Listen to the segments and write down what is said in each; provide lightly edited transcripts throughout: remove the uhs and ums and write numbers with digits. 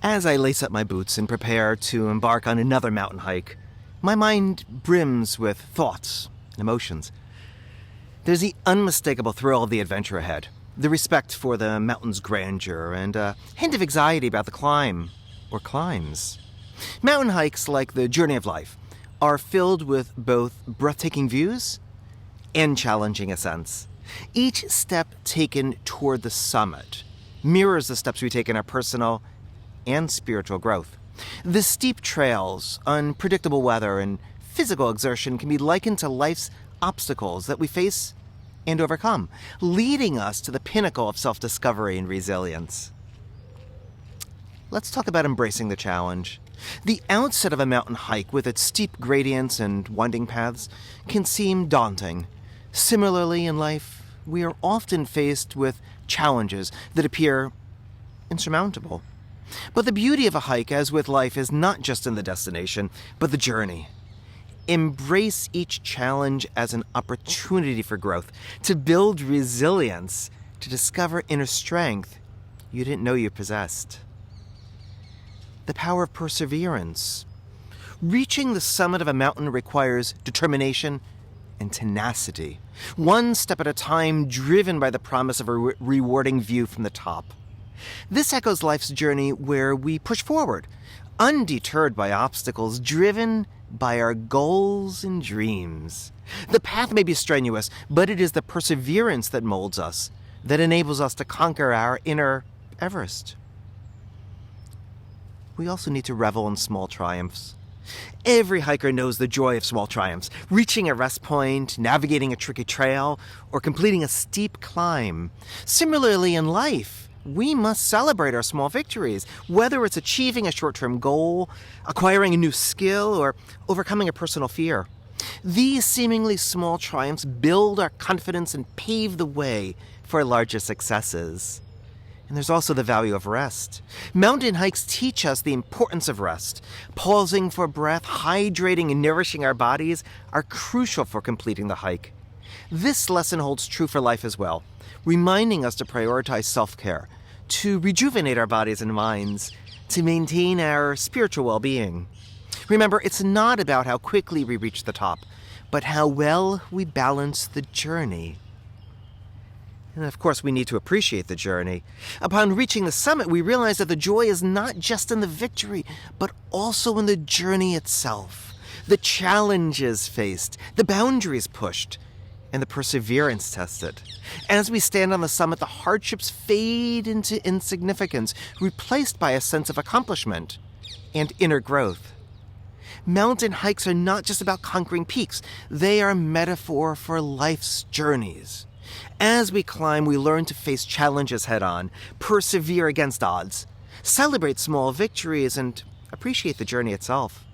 As I lace up my boots and prepare to embark on another mountain hike, my mind brims with thoughts and emotions. There's the unmistakable thrill of the adventure ahead, the respect for the mountain's grandeur, and a hint of anxiety about the climb, or climbs. Mountain hikes, like the journey of life, are filled with both breathtaking views and challenging ascents. Each step taken toward the summit mirrors the steps we take in our personal and spiritual growth. The steep trails, unpredictable weather, and physical exertion can be likened to life's obstacles that we face and overcome, leading us to the pinnacle of self-discovery and resilience. Let's talk about embracing the challenge. The outset of a mountain hike, with its steep gradients and winding paths, can seem daunting. Similarly, in life, we are often faced with challenges that appear insurmountable. But the beauty of a hike, as with life, is not just in the destination, but the journey. Embrace each challenge as an opportunity for growth, to build resilience, to discover inner strength you didn't know you possessed. The power of perseverance. Reaching the summit of a mountain requires determination and tenacity, one step at a time, driven by the promise of a rewarding view from the top. This echoes life's journey, where we push forward, undeterred by obstacles, driven by our goals and dreams. The path may be strenuous, but it is the perseverance that molds us, that enables us to conquer our inner Everest. We also need to revel in small triumphs. Every hiker knows the joy of small triumphs, reaching a rest point, navigating a tricky trail, or completing a steep climb. Similarly, in life, we must celebrate our small victories, whether it's achieving a short-term goal, acquiring a new skill, or overcoming a personal fear. These seemingly small triumphs build our confidence and pave the way for larger successes. And there's also the value of rest. Mountain hikes teach us the importance of rest. Pausing for breath, hydrating, and nourishing our bodies are crucial for completing the hike. This lesson holds true for life as well, reminding us to prioritize self-care, to rejuvenate our bodies and minds, to maintain our spiritual well-being. Remember, it's not about how quickly we reach the top, but how well we balance the journey. And of course, we need to appreciate the journey. Upon reaching the summit, we realize that the joy is not just in the victory, but also in the journey itself. The challenges faced, the boundaries pushed, and the perseverance tested. As we stand on the summit, the hardships fade into insignificance, replaced by a sense of accomplishment and inner growth. Mountain hikes are not just about conquering peaks. They are a metaphor for life's journeys. As we climb, we learn to face challenges head-on, persevere against odds, celebrate small victories, and appreciate the journey itself.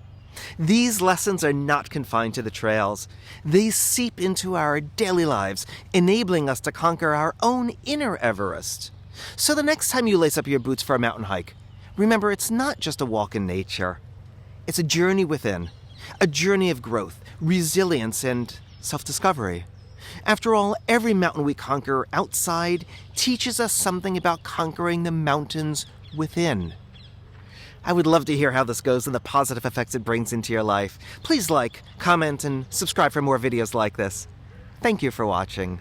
These lessons are not confined to the trails. They seep into our daily lives, enabling us to conquer our own inner Everest. So the next time you lace up your boots for a mountain hike, remember, it's not just a walk in nature. It's a journey within, a journey of growth, resilience, and self-discovery. After all, every mountain we conquer outside teaches us something about conquering the mountains within. I would love to hear how this goes and the positive effects it brings into your life. Please like, comment, and subscribe for more videos like this. Thank you for watching.